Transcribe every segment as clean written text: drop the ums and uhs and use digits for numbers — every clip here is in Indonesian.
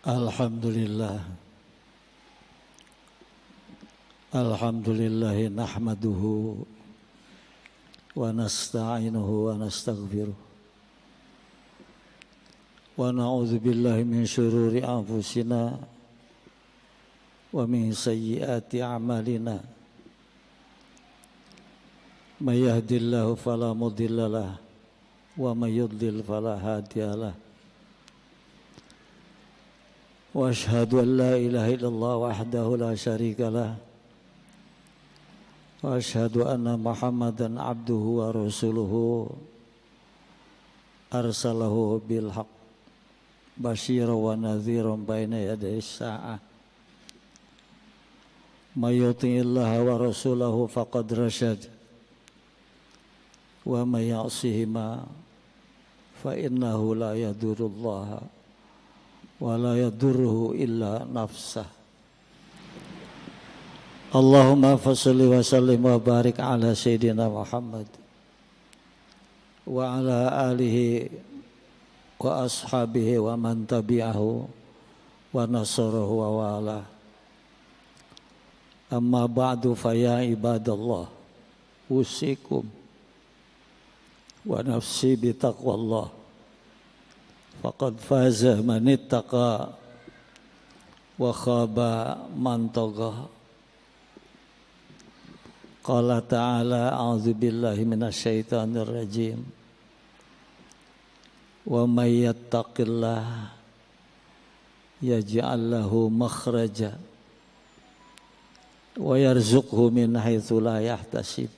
Alhamdulillah. Alhamdulillah nahmaduhu wa nasta'inuhu wa nastaghfiruh wa na'udzu billahi min syururi anfusina wa min sayyiati a'malina. May yahdihillahu fala mudhillalah wa may yudlil fala hadiyalah. Wa asyhadu an la ilaha illallah wahdahu la syarika lah. Wa asyhadu anna Muhammadan abduhu wa rasuluhu arsalahu bil haqq basyira wa nadhiran baina yaday sa'ah. May yuti'illaha wa rasulahu faqad rasyad wa may ya'sihima fa innahu la yadurullaha wa la yadurruhu illa nafsah. Allahumma fasholli wa sallim wa barik ala sayyidina Muhammad wa ala alihi wa ashabihi wa man tabi'ahu wa nasarahu wa wala. Amma ba'du fa ya ibadallah usikum wa nafsi bi taqwallah. Faqad faza man ittaqa wa khaba man tagha. Qala ta'ala a'udzu billahi minasyaitonir rajim. Wa may yattaqillaha yaj'al lahu makhraja wa yarzuqhu min haitsu la yahtasib.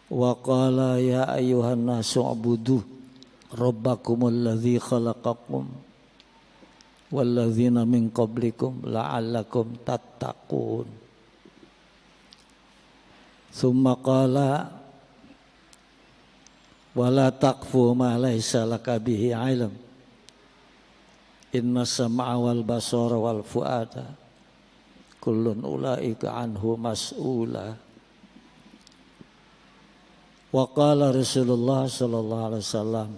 Wa qala ya ayyuhan nasu ubudu rabbakumul ladzi khalaqakum walladzina min qablikum la'allakum tattaqun. Tsumma qala wala taqfu ma laysa laka bihi ilm inna sam'a wal basara wal fuada kullun ulaika anhu mas'ula. Wa qala Rasulullah sallallahu alaihi wasallam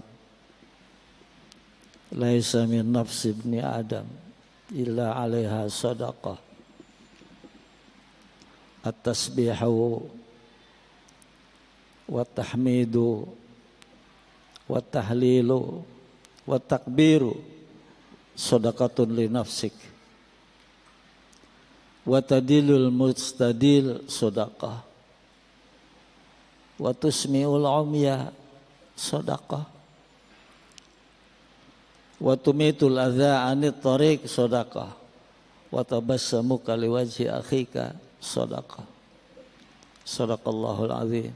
laisa min nafsi ibni Adam illa 'alaiha sadaqah at-tasbihu wa tahmidu wa tahlilu wa takbiru sadaqatun li nafsik wa tadilul mustadil sadaqah wa tusmi'ul umya sadaqah wa tumitul adza 'anit tariq sadaqah wa tabassamuka liwajhi akhika sadaqah. Sadaqallahul azim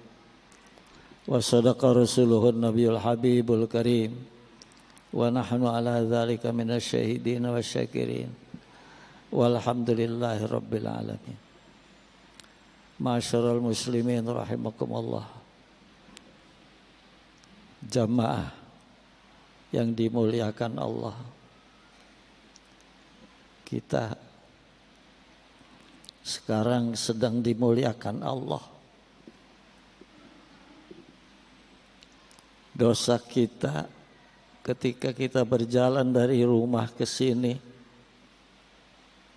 wa sadaqa rasuluhun nabiyul habibul karim wa nahnu ala dzalika minasyahidin wasyakirin walhamdulillahi rabbil alamin. Ma'asyiral muslimin rahimakumullah, jamaah yang dimuliakan Allah, kita sekarang sedang dimuliakan Allah. Dosa kita ketika kita berjalan dari rumah ke sini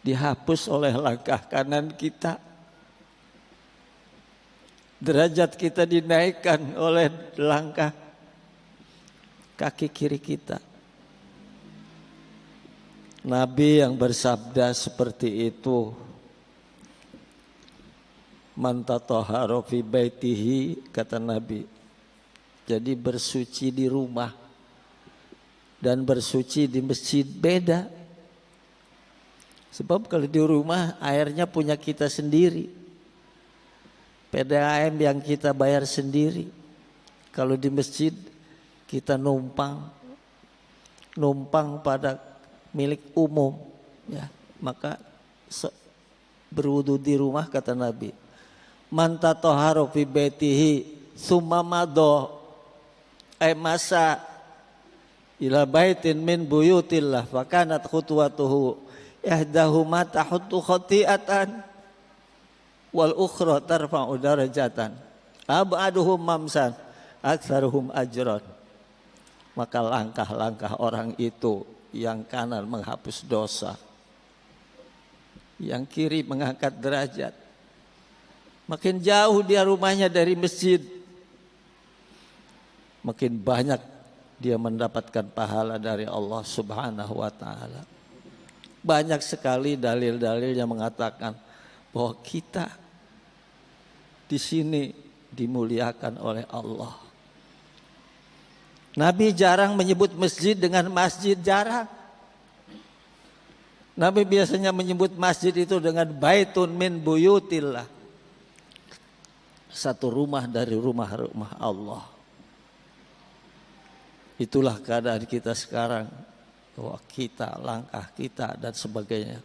dihapus oleh langkah kanan kita. Derajat kita dinaikkan oleh langkah kaki kiri kita. Nabi yang bersabda seperti itu, man tatahhara fi baitihi, kata Nabi, jadi bersuci di rumah dan bersuci di masjid beda. Sebab kalau di rumah airnya punya kita sendiri, PDAM yang kita bayar sendiri. Kalau di masjid kita numpang pada milik umum, ya, maka berwudu di rumah, kata Nabi. Man tatahhara fi baitihi summa madha masa ila baitin min buyutillah fa kanat khutwatuhu ihdahuma tahuttu khati'atan wal ukhra tarfa'u darajatan ab'aduhum mamsan aktsaruhum ajran. Maka langkah-langkah orang itu yang kanan menghapus dosa, yang kiri mengangkat derajat. Makin jauh dia rumahnya dari masjid, makin banyak dia mendapatkan pahala dari Allah Subhanahu wa taala. Banyak sekali dalil-dalil yang mengatakan bahwa kita di sini dimuliakan oleh Allah. Nabi jarang menyebut masjid dengan masjid, jarang. Nabi biasanya menyebut masjid itu dengan baitun min buyutillah, satu rumah dari rumah-rumah Allah. Itulah keadaan kita sekarang, bahwa kita, langkah kita dan sebagainya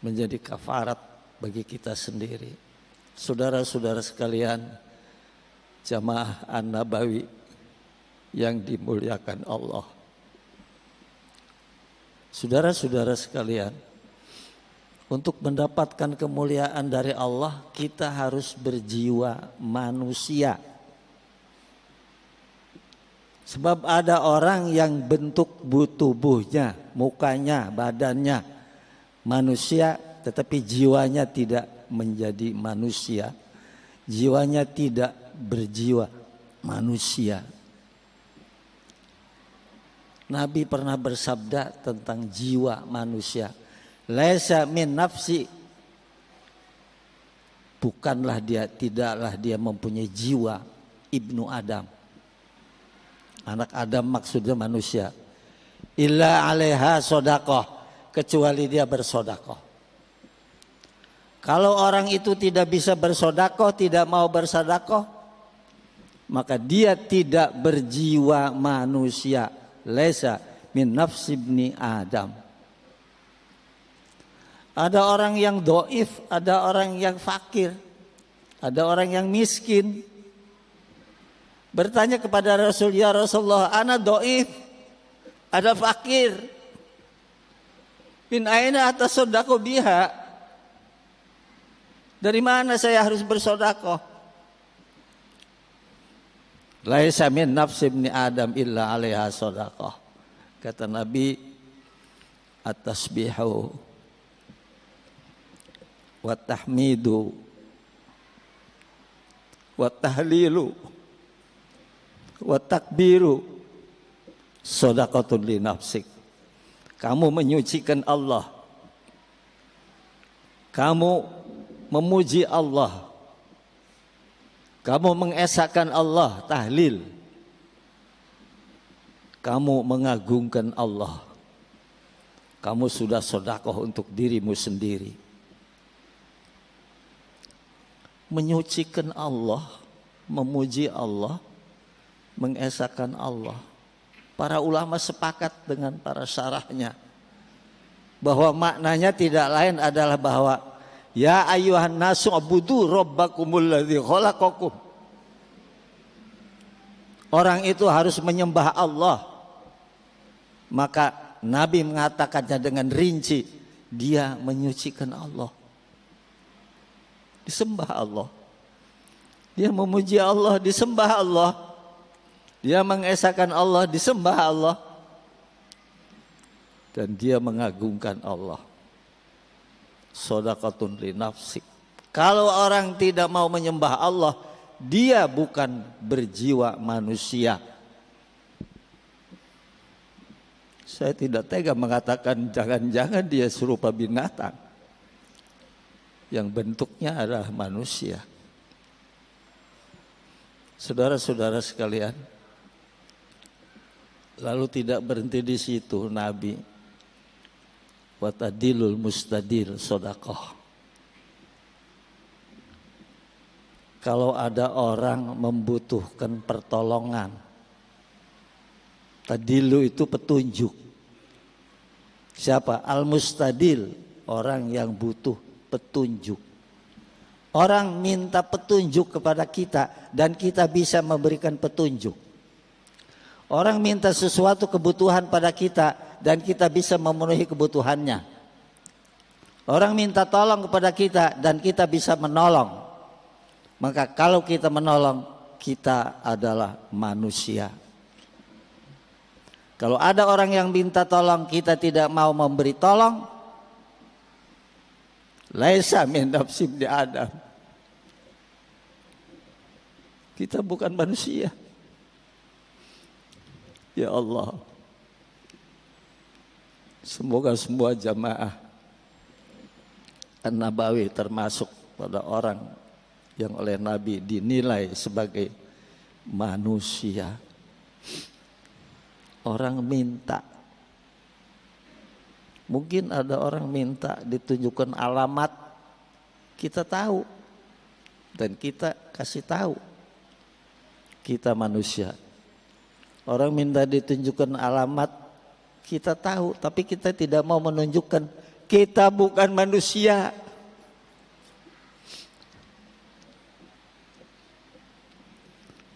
menjadi kafarat bagi kita sendiri. Saudara-saudara sekalian, jamaah An-Nabawi yang dimuliakan Allah. Saudara-saudara sekalian, untuk mendapatkan kemuliaan dari Allah, kita harus berjiwa manusia. Sebab ada orang yang bentuk tubuhnya, mukanya, badannya manusia, tetapi jiwanya tidak menjadi manusia. Jiwanya tidak berjiwa manusia. Nabi pernah bersabda tentang jiwa manusia. Laisa min nafsi. Bukanlah dia, tidaklah dia mempunyai jiwa ibnu Adam. Anak Adam maksudnya manusia. Illa alaiha sodakoh. Kecuali dia bersodakoh. Kalau orang itu tidak bisa bersodakoh, tidak mau bersodakoh, maka dia tidak berjiwa manusia. Laisa min nafsi ibni Adam. Ada orang yang doif, ada orang yang fakir, ada orang yang miskin. Bertanya kepada Rasul, ya Rasulullah, ana doif, ada fakir. Min aina atasaddaqu biha? Dari mana saya harus bersedekah? Laisa min nafsi ibni Adam illa alaiha sadaqah. Kata Nabi, at-tasbihu wa tahmidu wa tahlilu wa takbiru sadaqatun li nafsik. Kamu menyucikan Allah, kamu memuji Allah, kamu mengesahkan Allah, tahlil, kamu mengagungkan Allah, kamu sudah sedekah untuk dirimu sendiri. Menyucikan Allah, memuji Allah, mengesahkan Allah. Para ulama sepakat dengan para syarahnya bahwa maknanya tidak lain adalah bahwa ya ayyuhan nasu ubudu rabbakumul ladzi khalaqakum. Orang itu harus menyembah Allah. Maka Nabi mengatakannya dengan rinci, dia menyucikan Allah, disembah Allah, dia memuji Allah, disembah Allah, dia mengesahkan Allah, disembah Allah, dan dia mengagungkan Allah. Shadaqatun li nafsik. Kalau orang tidak mau menyembah Allah, dia bukan berjiwa manusia. Saya tidak tega mengatakan jangan-jangan dia serupa binatang yang bentuknya adalah manusia. Saudara-saudara sekalian, lalu tidak berhenti di situ Nabi. Watadilul mustadil sedekah. Kalau ada orang membutuhkan pertolongan, tadilu itu petunjuk. Siapa? Al-mustadil, orang yang butuh petunjuk. Orang minta petunjuk kepada kita dan kita bisa memberikan petunjuk. Orang minta sesuatu kebutuhan pada kita dan kita bisa memenuhi kebutuhannya. Orang minta tolong kepada kita dan kita bisa menolong. Maka kalau kita menolong, kita adalah manusia. Kalau ada orang yang minta tolong kita tidak mau memberi tolong, laisa min nafsi ibni Adam. Kita bukan manusia. Ya Allah, semoga semua jamaah An-Nabawi termasuk pada orang yang oleh Nabi dinilai sebagai manusia. Orang minta, mungkin ada orang minta ditunjukkan alamat, kita tahu dan kita kasih tahu. Kita manusia. Orang minta ditunjukkan alamat, kita tahu, tapi kita tidak mau menunjukkan. Kita bukan manusia.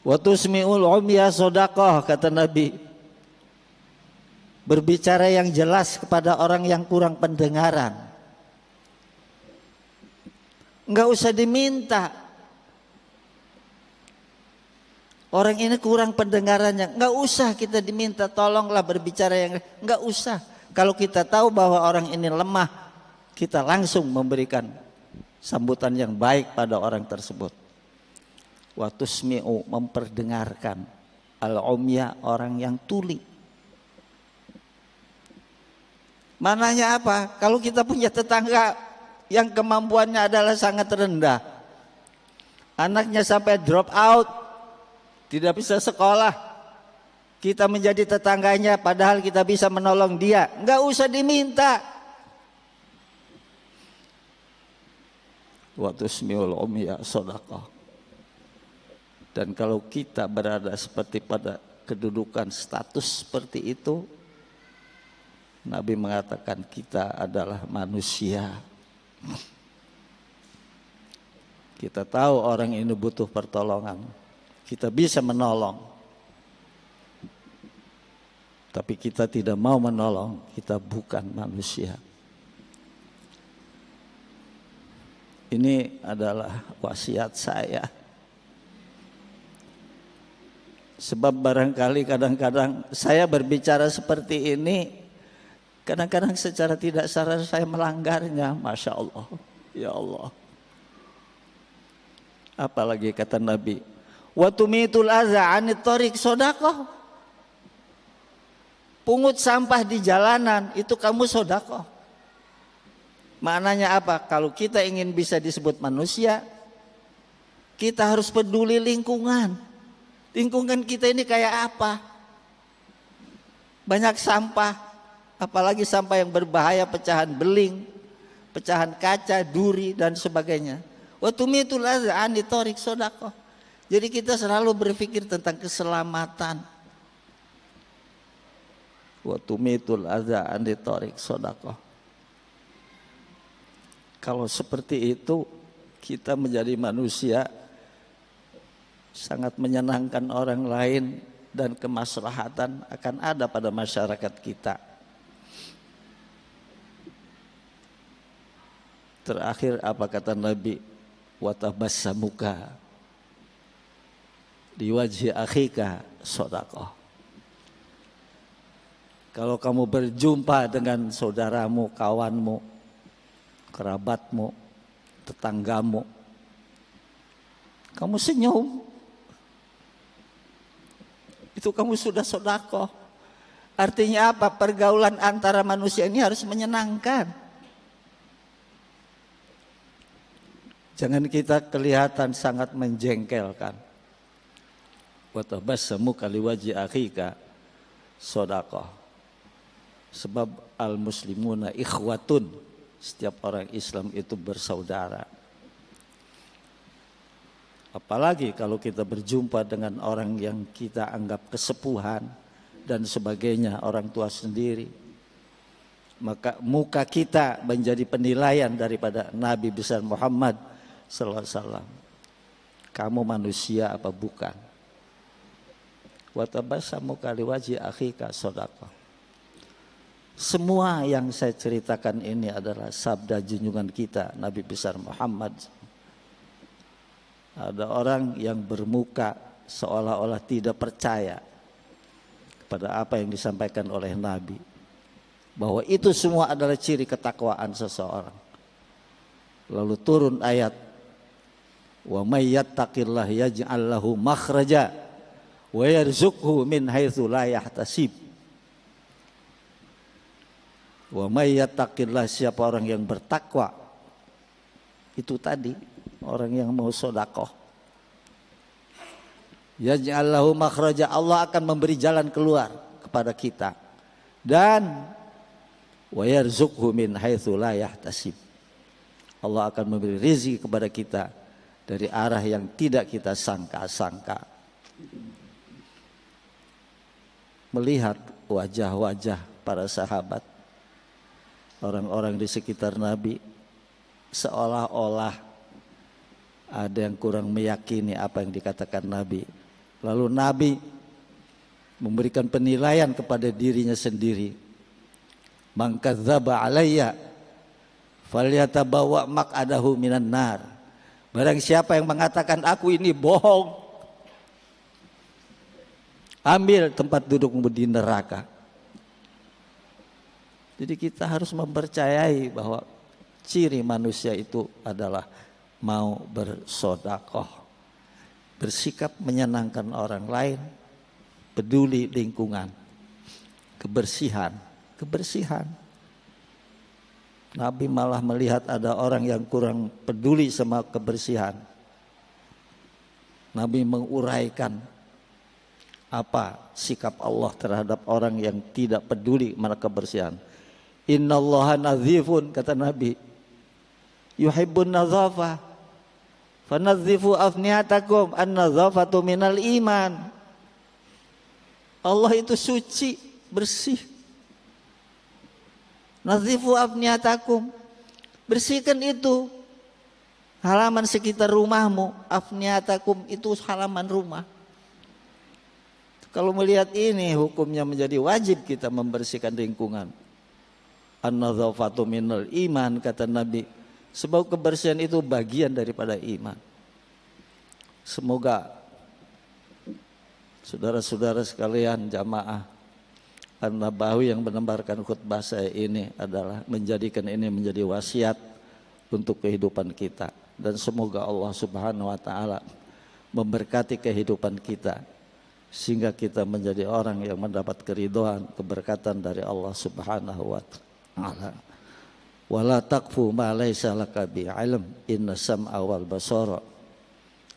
Wa tusmi'ul umya shadaqah, kata Nabi. Berbicara yang jelas kepada orang yang kurang pendengaran. Enggak usah diminta. Orang ini kurang pendengarannya, enggak usah kita diminta tolonglah berbicara yang, enggak usah. Kalau kita tahu bahwa orang ini lemah, kita langsung memberikan sambutan yang baik pada orang tersebut. Wa tusmi'u, memperdengarkan, al-umya, orang yang tuli. Mananya apa? Kalau kita punya tetangga yang kemampuannya adalah sangat rendah, anaknya sampai drop out, tidak bisa sekolah, kita menjadi tetangganya padahal kita bisa menolong dia, enggak usah diminta. Wa tusmi'ul umya shadaqah. Dan kalau kita berada seperti pada kedudukan status seperti itu, Nabi mengatakan kita adalah manusia. Kita tahu orang ini butuh pertolongan, kita bisa menolong, tapi kita tidak mau menolong, kita bukan manusia. Ini adalah wasiat saya. Sebab barangkali kadang-kadang saya berbicara seperti ini, kadang-kadang secara tidak sadar saya melanggarnya. Masya Allah, ya Allah. Apalagi kata Nabi, wa tumitul adza 'anit thariq shadaqah. Pungut sampah di jalanan itu kamu sedekah. Maknanya apa? Kalau kita ingin bisa disebut manusia, kita harus peduli lingkungan. Lingkungan kita ini kayak apa? Banyak sampah, apalagi sampah yang berbahaya, pecahan beling, pecahan kaca, duri dan sebagainya. Wa tumitul adza 'anit thariq shadaqah. Jadi kita selalu berpikir tentang keselamatan. Wa tumitul adza 'anit thariq shadaqah. Kalau seperti itu, kita menjadi manusia sangat menyenangkan orang lain dan kemaslahatan akan ada pada masyarakat kita. Terakhir apa kata Nabi? Wa tabassamuka di wajhi akhika shadaqah. Kalau kamu berjumpa dengan saudaramu, kawanmu, kerabatmu, tetanggamu, kamu senyum, itu kamu sudah sedekah. Artinya apa? Pergaulan antara manusia ini harus menyenangkan. Jangan kita kelihatan sangat menjengkelkan. Wa tabassamuka liwajhi akhika shadaqah. Sebab al-muslimuna ikhwatun, setiap orang Islam itu bersaudara. Apalagi kalau kita berjumpa dengan orang yang kita anggap kesepuhan dan sebagainya, orang tua sendiri, maka muka kita menjadi penilaian daripada Nabi besar Muhammad sallallahu alaihi wasallam. Kamu manusia apa bukan? Wa tabassamuka liwajhi akhika shadaqah. Semua yang saya ceritakan ini adalah sabda junjungan kita Nabi besar Muhammad. Ada orang yang bermuka seolah-olah tidak percaya kepada apa yang disampaikan oleh Nabi, bahwa itu semua adalah ciri ketakwaan seseorang. Lalu turun ayat, wa may yattaqillah yaj'al lahu makhraja wa yarzuqhu min haitsu la yahtasib. Wa may yattaqillah, siapa orang yang bertakwa, itu tadi orang yang mau sedekah, yaj'al lahu makhraja, Allah akan memberi jalan keluar kepada kita, dan wa yarzuqhu min haitsu la yahtasib, Allah akan memberi rezeki kepada kita dari arah yang tidak kita sangka-sangka. Melihat wajah-wajah para sahabat, orang-orang di sekitar Nabi, seolah-olah ada yang kurang meyakini apa yang dikatakan Nabi. Lalu Nabi memberikan penilaian kepada dirinya sendiri. Man kadzdzaba alayya falyatabawa maq'adahu minan nar. Barang siapa yang mengatakan aku ini bohong, ambil tempat dudukmu di neraka. Jadi kita harus mempercayai bahwa ciri manusia itu adalah mau bersedekah, bersikap menyenangkan orang lain, peduli lingkungan, kebersihan. Nabi malah melihat ada orang yang kurang peduli sama kebersihan. Nabi menguraikan apa sikap Allah terhadap orang yang tidak peduli sama kebersihan. Innallaha nadzifun, kata Nabi, yuhibbun nadzafah, fanadzifu afniyatakum, an-nadzafatu minal iman. Allah itu suci, bersih. Nadzifu afniyatakum, bersihkan itu halaman sekitar rumahmu. Afniyatakum itu halaman rumah. Kalau melihat ini, hukumnya menjadi wajib kita membersihkan lingkungan. An-nadzafatu minal iman, kata Nabi, sebab kebersihan itu bagian daripada iman. Semoga saudara-saudara sekalian jamaah An-Nabawi yang menembarkan khutbah saya ini adalah menjadikan ini menjadi wasiat untuk kehidupan kita, dan semoga Allah Subhanahu wa taala memberkati kehidupan kita sehingga kita menjadi orang yang mendapat keridhaan, keberkatan dari Allah Subhanahu wa taala. Wala taqfu ma laysa laka bi ilm, inna sam'a wal basara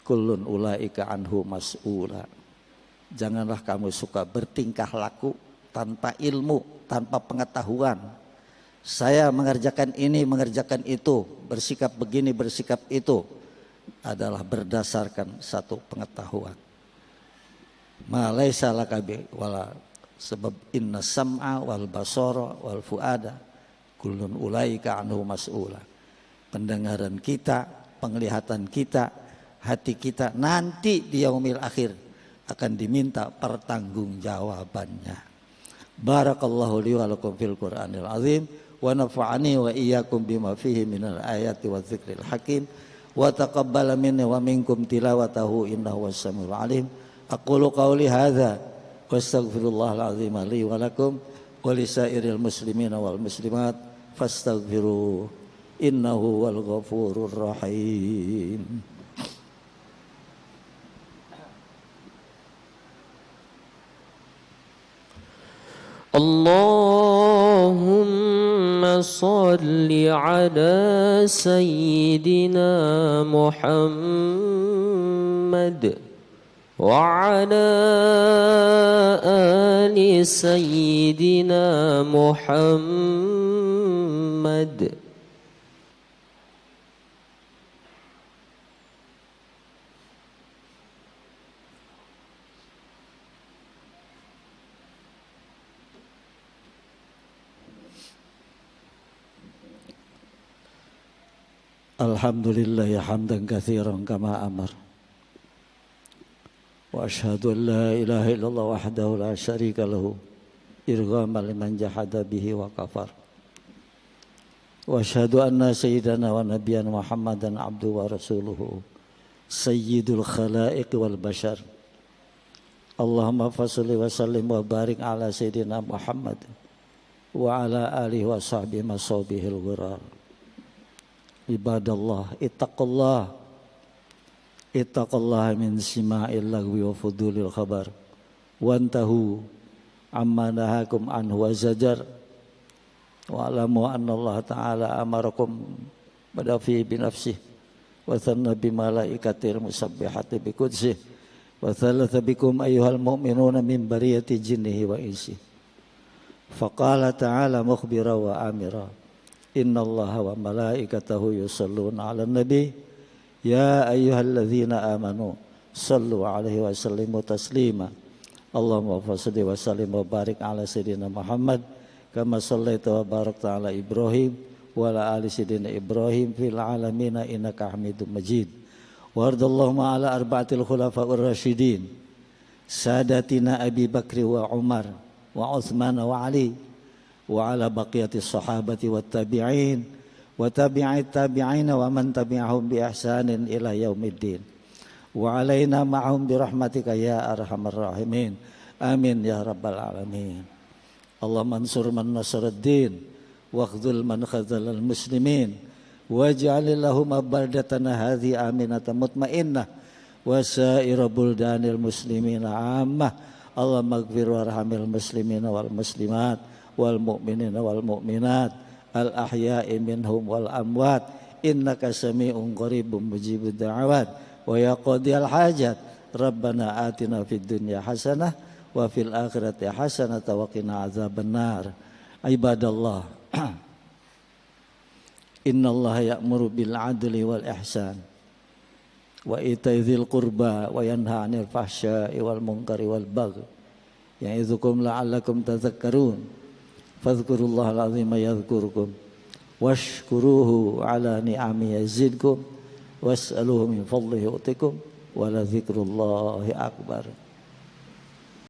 kullun ulaika anhu mas'ula. Janganlah kamu suka bertingkah laku tanpa ilmu, tanpa pengetahuan. Saya mengerjakan ini, mengerjakan itu, bersikap begini, bersikap itu adalah berdasarkan satu pengetahuan. Ma laisa laka bi wala, sebab inna sam'a wal basara wal fuada kullun ulaika anhu mas'ula. Pendengaran kita, penglihatan kita, hati kita nanti di yaumil akhir akan diminta pertanggungjawabannya. Barakallahu li wa lakum fil Qur'anil azim wa nafa'ani wa iyyakum bima fihi minal ayati wa dzikril hakim wa taqabbala minni wa minkum tilawatahu innahu was-sami'ul alim. Aqulu qawli hadza wa astaghfirullahal azim li wa lakum wa lisairil muslimina wal muslimat fastaghfiruhu innahu wal ghafurur rahim. Allahumma salli ala sayyidina Muhammad wa ala ali sayyidina Muhammad. Alhamdulillah hamdan katsiran kama amar. Wa asyhadu an la ilaha illallah wahdahu la syarika lahu irghaman liman jahada bihi wa kafar. Wa asyhadu anna sayyidana wa nabiyyana Muhammadan abduhu wa rasuluhu sayyidul khalaiq wal bashar Allahumma fasholli wa sallim wa barik ala sayyidina Muhammad wa ala alihi wa sahbihi masabihil ghurar. Ibadallah, ittaqullah min sima'il lagwi wa fudulil khabar wantahu amma nahakum anhu wa zajar wa alamu anna Allah ta'ala amarakum badafi binafsih wa thanna bi malaikatil musabbihati bi qudsih wa thalatha bikum ayyuhal mu'minuna min bariyati jinnihi wa insi. Faqala ta'ala mukhbira wa amira, inna allaha wa malaikatahu yusalluna ala nabi ya ayyuhalladzina amanu sallu alaihi wa sallimu taslima. Allahumma fasholli wa sallim wa barik ala sayyidina Muhammad kama shallaita wa barakta ala Ibrahim wa ala ali sayyidina Ibrahim fil alamin innaka Hamidum Majid. Wardallahumma ala arba'atil khulafa'ur rasyidin sadatina Abi Bakri wa Umar wa Uthman wa Ali wa ala baqiyatis sahabati wat tabi'in wa tabi'it tabi'in wa man tabi'ahum bi ihsanin ila yaumiddin wa alaina ma'hum bi rahmatika ya arhamar rahimin. Amin ya rabbal alamin. Allahumma ansur man nasaraddin wa khdzul man khadzalal muslimin waj'al lahum baldatan hadhi aminatan mutmainnah wa sa'ira buldanil muslimina ammah. Allahumma ighfir warhamil muslimina wal muslimat wal mu'minina wal mu'minat al ahya'i minhum wal amwat innaka sami'un qaribun mujibud da'awat wa ya qadiyal hajat rabbana atina fid dunya hasanah wa fil akhirati hasanah wa qina adzabannar. Ibadallah, innallaha ya'muru bil adli wal ihsan wa ita'i dzil qurba wa yanha 'anil fahsya'i wal munkari wal baghi ya'idzukum la'allakum tadhakkarun. Fadhkurullahal azima yadhkurkum washkuruhu ala ni'ami yazidkum was'aluhu min fadlihi yu'tikum wa la dzikrullahi akbar.